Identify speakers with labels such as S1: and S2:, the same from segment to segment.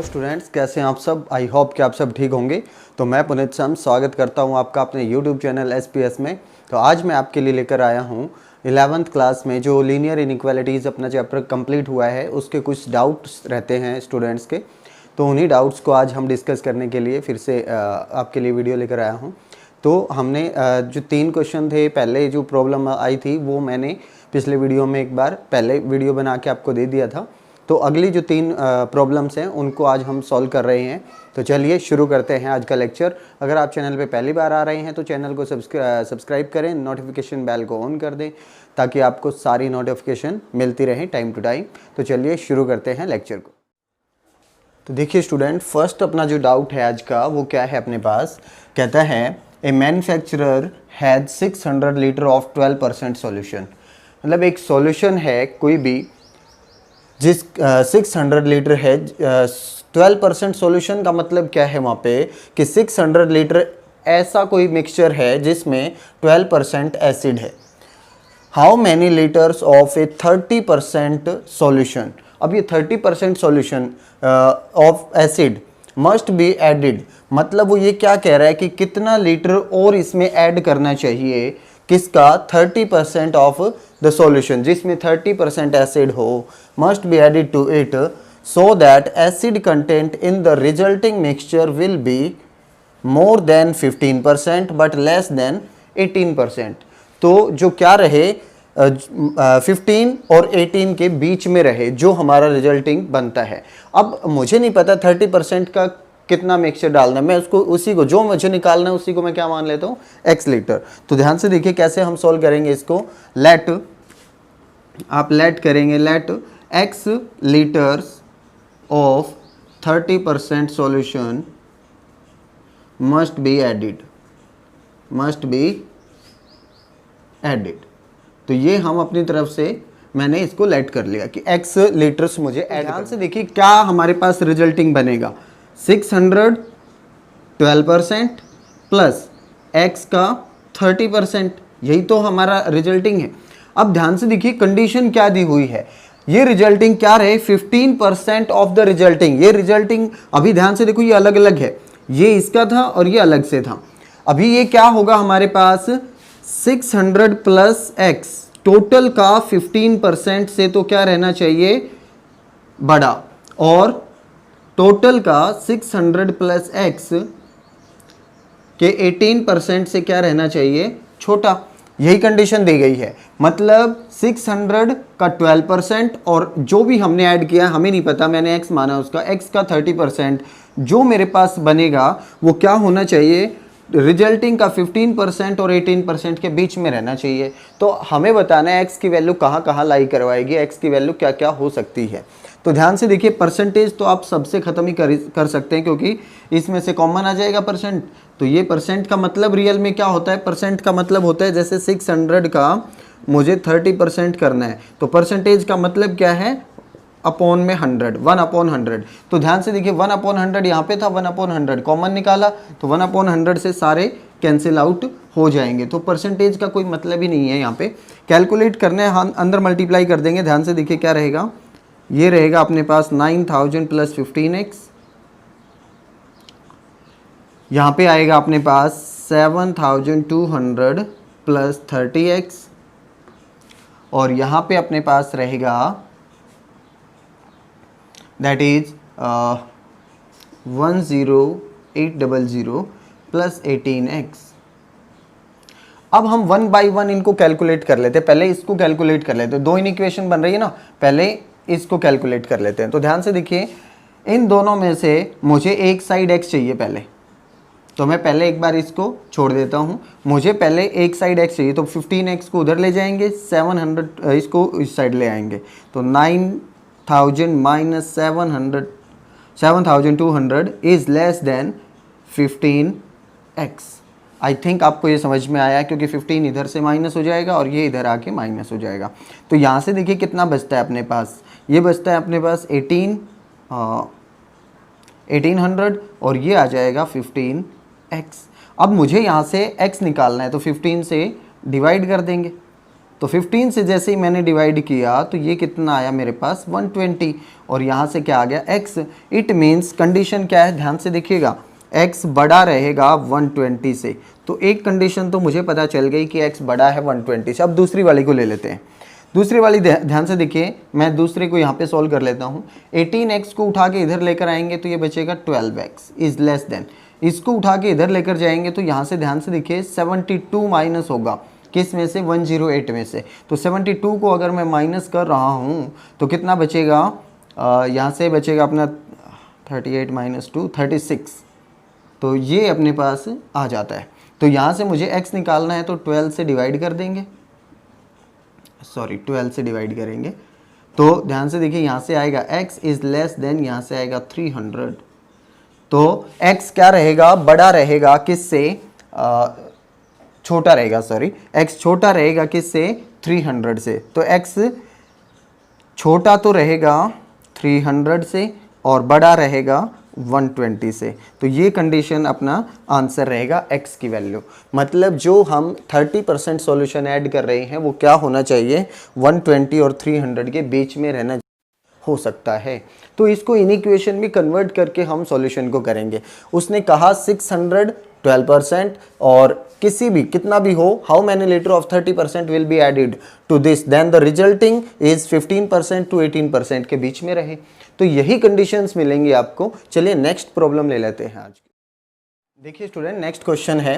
S1: Hello students, कैसे हैं आप सब। आई होप कि आप सब ठीक होंगे। तो मैं पुनीत सम स्वागत करता हूं आपका अपने यूट्यूब चैनल एसपीएस में। तो आज मैं आपके लिए लेकर आया हूं 11th क्लास में जो लीनियर इनइक्वालिटीज़ अपना चैप्टर कंप्लीट हुआ है उसके कुछ डाउट्स रहते हैं स्टूडेंट्स के। तो उन्हीं डाउट्स को आज हम डिस्कस करने के लिए फिर से आपके लिए वीडियो लेकर आया हूँ। तो हमने जो 3 क्वेश्चन थे, पहले जो प्रॉब्लम आई थी वो मैंने पिछले वीडियो में एक बार पहले वीडियो बना के आपको दे दिया था। तो अगली जो 3 प्रॉब्लम्स हैं उनको आज हम सॉल्व कर रहे हैं। तो चलिए शुरू करते हैं आज का लेक्चर। अगर आप चैनल पे पहली बार आ रहे हैं तो चैनल को सब्सक्राइब करें, नोटिफिकेशन बेल को ऑन कर दें ताकि आपको सारी नोटिफिकेशन मिलती रहें टाइम टू टाइम। तो चलिए शुरू करते हैं लेक्चर को। तो देखिए स्टूडेंट, फर्स्ट अपना जो डाउट है आज का वो क्या है अपने पास। कहता है a manufacturer had 600 litre of 12% solution. मतलब एक सॉल्यूशन है कोई भी जिस 600 लीटर है, 12% सॉल्यूशन का मतलब क्या है वहाँ पे कि 600 लीटर ऐसा कोई मिक्सचर है जिसमें 12% एसिड है। How many litres of A 30% solution. अब ये 30% solution of acid must be added, मतलब वो ये क्या कह रहा है कि कितना लीटर और इसमें ऐड करना चाहिए, किसका 30% ऑफ द सॉल्यूशन जिसमें 30% एसिड हो, must be added to it so that acid content in the resulting mixture will be more than 15% but less than 18%। तो जो क्या रहे 15 और 18 के बीच में रहे जो हमारा रिजल्टिंग बनता है। अब मुझे नहीं पता 30% का कितना मिक्सचर डालना है, मैं उसको उसी को जो मुझे निकालना है उसी को मैं क्या मान लेता हूँ x लीटर। तो ध्यान से देखिए कैसे हम सॉल्व करेंगे इसको। लेट करेंगे let x litres of 30% solution must be added. तो ये हम अपनी तरफ से मैंने इसको लेट कर लिया कि x लीटर्स मुझे ऐड। ध्यान से देखिए क्या हमारे पास रिजल्टिंग बनेगा, 600 12% प्लस x का 30%, यही तो हमारा रिजल्टिंग है। अब ध्यान से देखिए कंडीशन क्या दी हुई है, ये रिजल्टिंग क्या रहे 15% ऑफ द रिजल्टिंग। ये रिजल्टिंग अभी ध्यान से देखो ये अलग अलग है, ये इसका था और ये अलग से था। अभी ये क्या होगा हमारे पास 600 प्लस x, टोटल का 15% से तो क्या रहना चाहिए बड़ा, और टोटल का 600 प्लस x के 18% से क्या रहना चाहिए छोटा। यही कंडीशन दी गई है, मतलब 600 का 12% और जो भी हमने ऐड किया हमें नहीं पता, मैंने x माना उसका, x का 30% जो मेरे पास बनेगा वो क्या होना चाहिए, रिजल्टिंग का 15% और 18% के बीच में रहना चाहिए। तो हमें बताना है x की वैल्यू कहाँ कहाँ लाई करवाएगी, x की वैल्यू क्या क्या हो सकती है। तो ध्यान से देखिए परसेंटेज तो आप सबसे ख़त्म ही कर सकते हैं क्योंकि इसमें से कॉमन आ जाएगा परसेंट। तो ये परसेंट का मतलब रियल में क्या होता है, परसेंट का मतलब होता है जैसे 600 का मुझे 30% करना है तो परसेंटेज का मतलब क्या है अपॉन में 100, 1/100। तो ध्यान से देखिए 1/100 यहाँ पे था, 1/100 कॉमन निकाला तो 1/100 से सारे कैंसिल आउट हो जाएंगे। तो परसेंटेज का कोई मतलब ही नहीं है यहाँ पे। कैलकुलेट करने हम अंदर मल्टीप्लाई कर देंगे। ध्यान से देखिए क्या रहेगा, ये रहेगा अपने पास 9000 प्लस 15x, यहाँ पे आएगा अपने पास 7200 प्लस 30x, और यहाँ पे अपने पास रहेगा दैट इज 10800 प्लस 18x। अब हम 1 बाई 1 इनको कैलकुलेट कर लेते हैं, पहले इसको कैलकुलेट कर लेते हैं। 2 इक्वेशन बन रही है ना, पहले इसको कैलकुलेट कर लेते हैं। तो ध्यान से देखिए इन दोनों में से मुझे एक साइड x चाहिए पहले, तो मैं पहले एक बार इसको छोड़ देता हूँ। मुझे पहले एक साइड x चाहिए तो 15x को उधर ले जाएंगे, 700 इसको इस साइड ले आएंगे। तो 9000 minus 7200 is less than 15x। I think आपको ये समझ में आया क्योंकि 15 इधर से माइनस हो जाएगा और ये इधर आके माइनस हो जाएगा। तो यहाँ से देखिए कितना बचता है अपने पास, ये बचता है अपने पास 1800 और ये आ जाएगा 15x। अब मुझे यहाँ से x निकालना है तो 15 से डिवाइड कर देंगे तो 15 से जैसे ही मैंने डिवाइड किया तो ये कितना आया मेरे पास 120, और यहाँ से क्या आ गया x। इट मीन्स कंडीशन क्या है, ध्यान से देखिएगा, x बड़ा रहेगा 120 से। तो एक कंडीशन तो मुझे पता चल गई कि x बड़ा है 120 से। अब दूसरी वाली को ले लेते हैं। दूसरी वाली ध्यान से देखिए, मैं दूसरे को यहाँ पे सॉल्व कर लेता हूँ। 18x को उठा के इधर लेकर आएंगे तो ये बचेगा 12x इज लेस देन, इसको उठा के इधर लेकर जाएंगे तो यहाँ से ध्यान से देखिए 72 माइनस होगा, किस में से, 108 में से। तो 72 को अगर मैं माइनस कर रहा हूँ तो कितना बचेगा, यहाँ से बचेगा अपना 38 माइनस 2 36। तो ये अपने पास आ जाता है। तो यहाँ से मुझे x निकालना है तो 12 से डिवाइड कर देंगे, सॉरी 12 से डिवाइड करेंगे। तो ध्यान से देखिए, यहाँ से आएगा x इज लेस देन, यहाँ से आएगा 300। तो x क्या रहेगा, बड़ा रहेगा किससे, छोटा रहेगा, सॉरी x छोटा रहेगा किससे, 300 से। तो x छोटा तो रहेगा 300 से और बड़ा रहेगा 120 से। तो ये कंडीशन अपना आंसर रहेगा x की वैल्यू। मतलब जो हम 30% सॉल्यूशन ऐड कर रहे हैं वो क्या होना चाहिए, 120 और 300 के बीच में रहना हो सकता है। तो इसको इनइक्वेशन में कन्वर्ट करके हम सॉल्यूशन को करेंगे। उसने कहा 600 12% और किसी भी कितना भी हो, how many litre of 30% will be added to this, then the resulting is 15% to 18% के बीच में रहे। तो यही कंडीशंस मिलेंगी आपको। चलिए नेक्स्ट प्रॉब्लम ले लेते हैं आज। देखिए स्टूडेंट, नेक्स्ट क्वेश्चन है।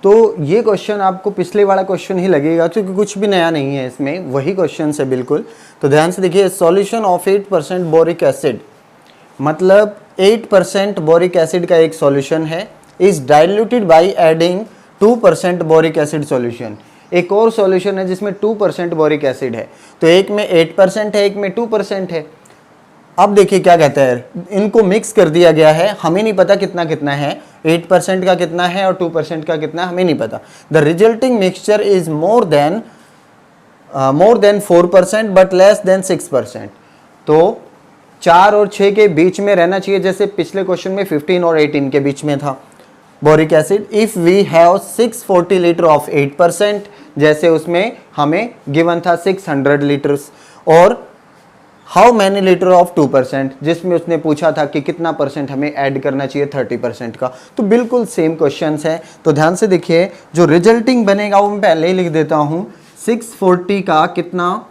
S1: तो ये क्वेश्चन आपको पिछले वाला क्वेश्चन ही लगेगा क्योंकि कुछ भी नया नहीं है इसमें, वही क्वेश्चन है बिल्कुल। तो ध्यान से देखिए, सॉल्यूशन ऑफ 8% बोरिक एसिड, मतलब 8% बोरिक एसिड का एक सॉल्यूशन है, is diluted by adding 2% boric acid solution. एक और सॉल्यूशन है जिसमें 2% बोरिक एसिड है। तो एक में 8% है, एक में 2% है। अब देखिए क्या कहता है, इनको मिक्स कर दिया गया है, हमें नहीं पता कितना कितना है, 8% का कितना है और 2% का कितना है, हमें नहीं पता। The resulting mixture is more than 4% but less then 6%। तो 4 और 6 के बीच में रहना चाहिए, जैसे पिछले क्वेश्चन में 15 और 18 के बीच में था boric acid. If we have 640 litre of 8%, जैसे उसमें हमें गिवन था 600 लीटर्स, और हाउ मैनी लीटर ऑफ 2%, जिसमें उसने पूछा था कि कितना परसेंट हमें ऐड करना चाहिए 30% का। तो बिल्कुल सेम क्वेश्चंस है। तो ध्यान से देखिए, जो रिजल्टिंग बनेगा वो मैं पहले ही लिख देता हूँ। 640 का कितना,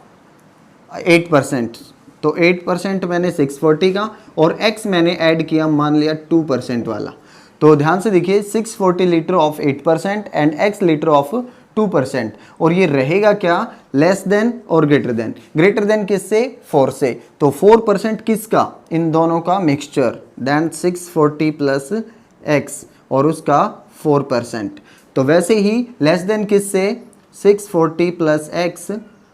S1: 8%, तो 8% मैंने 640 का, और x मैंने ऐड किया, मान लिया 2% वाला। तो ध्यान से देखिए, 640 litre of 8% and x litre of 2%, और ये रहेगा क्या, लेस देन और ग्रेटर देन। ग्रेटर देन किससे, 4 से। तो 4% किसका, इन दोनों का मिक्सचर, देन 640 प्लस x और उसका 4%। तो वैसे ही लेस देन किससे, 640 प्लस x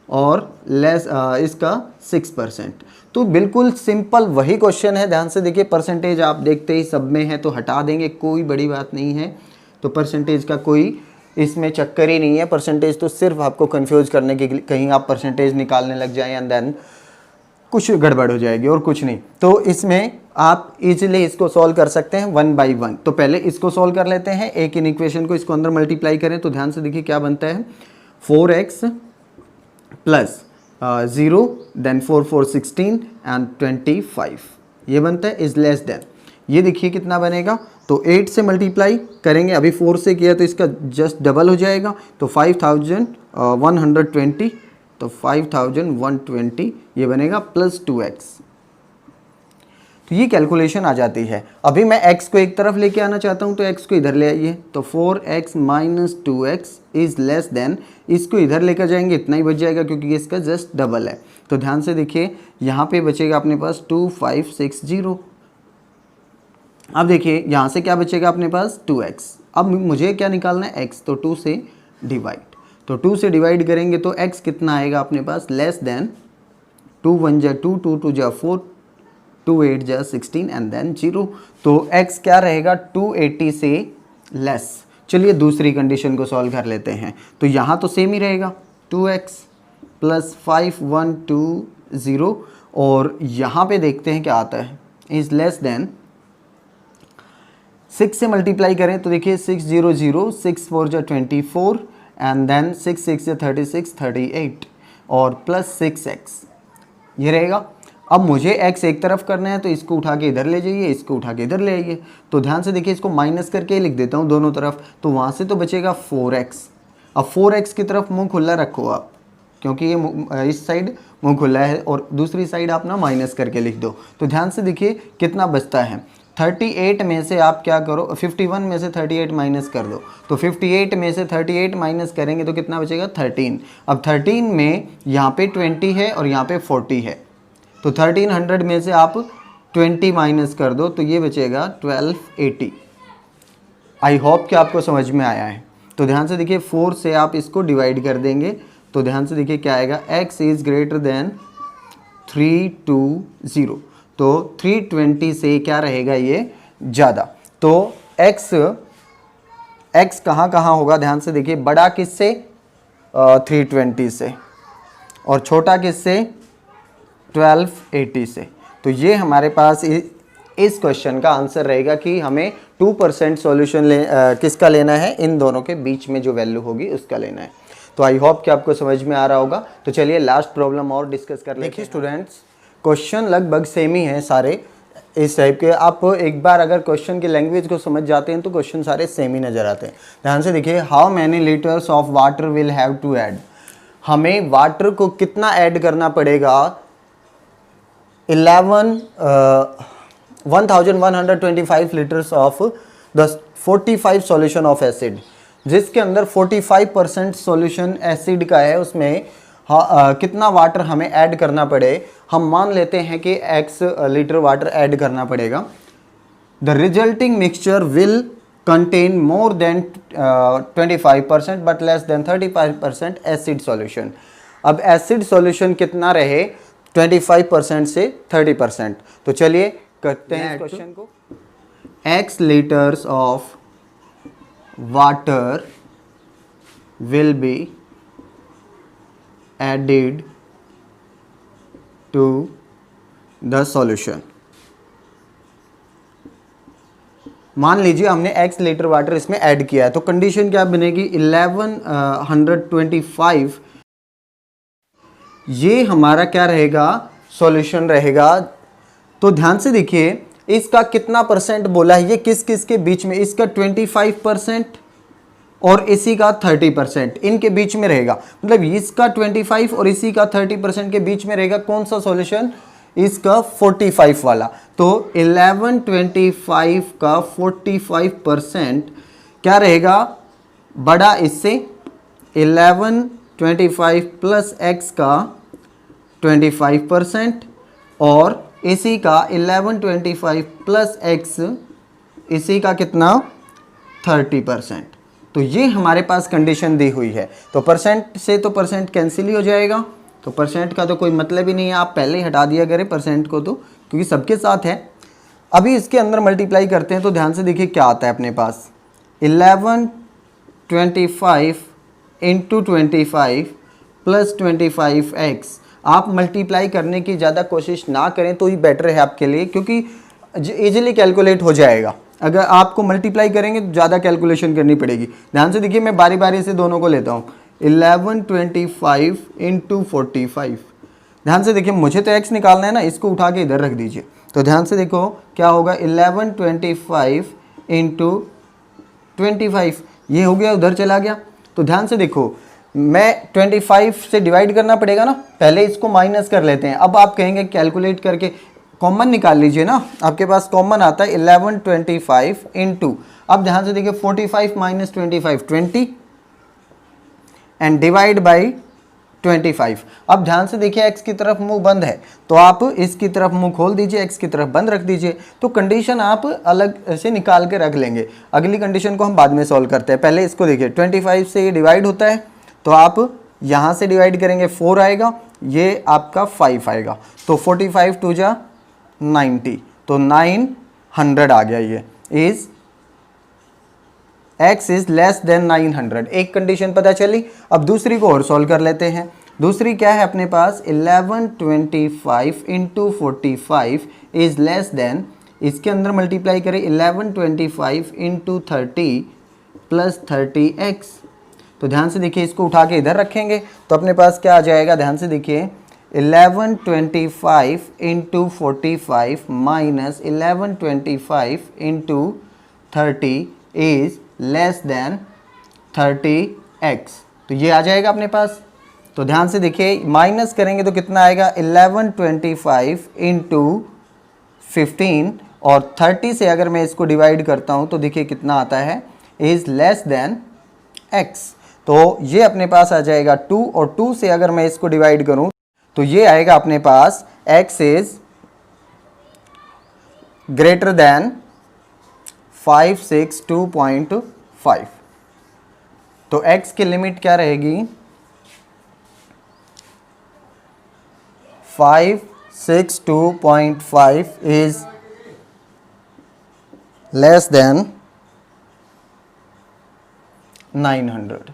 S1: और लेस इसका 6%। तो बिल्कुल सिंपल वही क्वेश्चन है। ध्यान से देखिए, परसेंटेज आप देखते ही सब में है तो हटा देंगे, कोई बड़ी बात नहीं है। तो परसेंटेज का कोई इसमें चक्कर ही नहीं है। परसेंटेज तो सिर्फ आपको कंफ्यूज करने के लिए, कहीं आप परसेंटेज निकालने लग जाएं एंड देन कुछ गड़बड़ हो जाएगी और कुछ नहीं। तो इसमें आप इजीली इसको सॉल्व कर सकते हैं 1 बाई 1। तो पहले इसको सॉल्व कर लेते हैं, एक इन इक्वेशन को इसको अंदर मल्टीप्लाई करें। तो ध्यान से देखिए क्या बनता है, 4x प्लस 0 देन 4 4 16 एंड 25 ये बनता है, इज लेस देन। ये देखिए कितना बनेगा, तो 8 से मल्टीप्लाई करेंगे, अभी 4 से किया तो इसका जस्ट डबल हो जाएगा। तो 5120, तो 5120 ये बनेगा प्लस 2x। तो ये कैलकुलेशन आ जाती है। अभी मैं x को एक तरफ लेके आना चाहता हूँ तो x को इधर ले आइए। तो 4x minus 2x is less than, इसको इधर लेकर जाएंगे, इतना ही बच जाएगा क्योंकि इसका जस्ट डबल है। तो ध्यान से देखिए, यहाँ पे बचेगा अपने पास 2560। अब देखिए यहाँ से क्या बचेगा अपने पास, 2x। अब मुझे क्या निकालना है, x, तो 2 से डिवाइड। तो 2 से डिवाइड करेंगे तो x कितना आएगा अपने पास, लेस देन 2 1 जा 2, 2 2 जा 4, 2 8 जा 16 एंड देन 0। तो x क्या रहेगा, 280 से लेस। चलिए दूसरी कंडीशन को सॉल्व कर लेते हैं। तो यहाँ तो सेम ही रहेगा, 2x प्लस 5120, और यहाँ पे देखते हैं क्या आता है, इज लेस देन 6 से मल्टीप्लाई करें तो देखिए 6 0 0, 6 4 जा 24 एंड देन 6 6 से 36 38 और प्लस 6x ये रहेगा। अब मुझे x एक तरफ करना है तो इसको उठा के इधर ले जाइए, इसको उठा के इधर ले आइए। तो ध्यान से देखिए, इसको माइनस करके लिख देता हूँ दोनों तरफ, तो वहाँ से तो बचेगा 4x। अब 4x की तरफ मुंह खुला रखो आप, क्योंकि ये इस साइड मुंह खुला है और दूसरी साइड आप ना माइनस करके लिख दो। तो ध्यान से देखिए कितना बचता है। 38 में से आप क्या करो, 51 में से 38 माइनस कर दो। तो 58 में से 38 माइनस करेंगे तो कितना बचेगा 13। अब 13 में यहाँ पे 20 है और यहाँ पे 40 है, तो 1300 में से आप 20 माइनस कर दो तो ये बचेगा 1280। आई होप कि आपको समझ में आया है। तो ध्यान से देखिए 4 से आप इसको डिवाइड कर देंगे, तो ध्यान से देखिए क्या आएगा, x इज़ ग्रेटर देन 320। तो 320 से क्या रहेगा ये ज़्यादा। तो x कहाँ कहाँ होगा, ध्यान से देखिए, बड़ा किससे 320 से और छोटा किससे 1280 से। तो ये हमारे पास इस क्वेश्चन का आंसर रहेगा कि हमें 2% सॉल्यूशन किसका लेना है, इन दोनों के बीच में जो वैल्यू होगी उसका लेना है। तो आई होप कि आपको समझ में आ रहा होगा। तो चलिए लास्ट प्रॉब्लम और डिस्कस कर लेते हैं। देखिए स्टूडेंट्स, क्वेश्चन लगभग सेम ही हैं सारे इस टाइप के। आप एक बार अगर क्वेश्चन की लैंग्वेज को समझ जाते हैं तो क्वेश्चन सारे सेम ही नज़र आते हैं। ध्यान से देखिए, how many litres of water will have to add, हमें वाटर को कितना ऐड करना पड़ेगा, 1125 litres of the 45 solution of acid, जिसके अंदर 45% सॉल्यूशन एसिड का है, उसमें कितना वाटर हमें ऐड करना पड़े। हम मान लेते हैं कि x लीटर वाटर ऐड करना पड़ेगा। The resulting mixture will contain more than 25% but less then 35% acid solution. अब एसिड सॉल्यूशन कितना रहे, 25% से 30%। तो चलिए करते हैं इस क्वेश्चन को। x litres of water will be added to the solution। मान लीजिए हमने x लीटर वाटर इसमें ऐड किया है, तो कंडीशन क्या बनेगी, 1125 ये हमारा क्या रहेगा, सॉल्यूशन रहेगा। तो ध्यान से देखिए, इसका कितना परसेंट बोला है, ये किस किस के बीच में, इसका 25% और इसी का 30% इनके बीच में रहेगा। मतलब इसका 25 और इसी का 30% के बीच में रहेगा कौन सा सॉल्यूशन, इसका 45 वाला। तो 1125 का 45% क्या रहेगा, बड़ा इससे 1125 प्लस x का 25% और इसी का 1125 प्लस x इसी का कितना 30%। तो ये हमारे पास कंडीशन दी हुई है। तो परसेंट से तो परसेंट कैंसिल ही हो जाएगा, तो परसेंट का तो कोई मतलब ही नहीं है, आप पहले ही हटा दिया करें परसेंट को, तो क्योंकि सबके साथ है। अभी इसके अंदर मल्टीप्लाई करते हैं तो ध्यान से देखिए क्या आता है अपने पास, 1125 इंटू 25 प्लस 25x। आप मल्टीप्लाई करने की ज़्यादा कोशिश ना करें तो ही बेटर है आपके लिए, क्योंकि इजीली कैलकुलेट हो जाएगा। अगर आपको मल्टीप्लाई करेंगे तो ज़्यादा कैलकुलेशन करनी पड़ेगी। ध्यान से देखिए, मैं बारी बारी से दोनों को लेता हूँ। 1125 इंटू 45, ध्यान से देखिए, मुझे तो x निकालना है ना, इसको उठा के इधर रख दीजिए। तो ध्यान से देखो क्या होगा, 1125 इंटू 25, ये हो गया, उधर चला गया। तो ध्यान से देखो, मैं 25 से डिवाइड करना पड़ेगा ना, पहले इसको माइनस कर लेते हैं। अब आप कहेंगे कैलकुलेट करके कॉमन निकाल लीजिए ना, आपके पास कॉमन आता है 1125 इंटू, अब ध्यान से देखिए 45 माइनस 25 20 एंड डिवाइड बाई 25। अब ध्यान से देखिए x की तरफ मुंह बंद है, तो आप इसकी तरफ मुंह खोल दीजिए, x की तरफ बंद रख दीजिए। तो कंडीशन आप अलग से निकाल के रख लेंगे, अगली कंडीशन को हम बाद में सॉल्व करते हैं। पहले इसको देखिए, 25 से ये डिवाइड होता है, तो आप यहाँ से डिवाइड करेंगे 4 आएगा, ये आपका 5 आएगा। तो 45 टू जा 90, तो 900 आ गया। ये is x is less than 900, एक कंडीशन पता चली। अब दूसरी को और सॉल्व कर लेते हैं। दूसरी क्या है अपने पास, 1125 इंटू 45 इज लेस देन, इसके अंदर मल्टीप्लाई करें 1125 इंटू 30 प्लस 30x। तो ध्यान से देखिए, इसको उठा के इधर रखेंगे तो अपने पास क्या आ जाएगा, ध्यान से देखिए 1125 into 45 minus 1125 into 30 is less than 30x। तो ये आ जाएगा अपने पास। तो ध्यान से देखिए, माइनस करेंगे तो कितना आएगा, 1125 इंटू 15 और 30 से अगर मैं इसको डिवाइड करता हूँ तो देखिए कितना आता है, इज लेस देन x। तो ये अपने पास आ जाएगा 2 और 2 से अगर मैं इसको डिवाइड करूँ तो ये आएगा अपने पास x इज ग्रेटर देन 562.5। तो x की लिमिट क्या रहेगी, 562.5 इज लेस देन 900।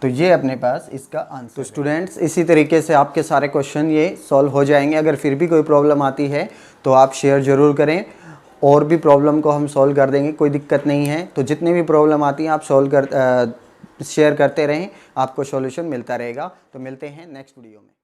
S1: तो ये अपने पास इसका आंसर। तो स्टूडेंट्स, इसी तरीके से आपके सारे क्वेश्चन ये सॉल्व हो जाएंगे। अगर फिर भी कोई प्रॉब्लम आती है तो आप शेयर ज़रूर करें, और भी प्रॉब्लम को हम सॉल्व कर देंगे, कोई दिक्कत नहीं है। तो जितनी भी प्रॉब्लम आती हैं आप शेयर करते रहें, आपको सॉल्यूशन मिलता रहेगा। तो मिलते हैं नेक्स्ट वीडियो में।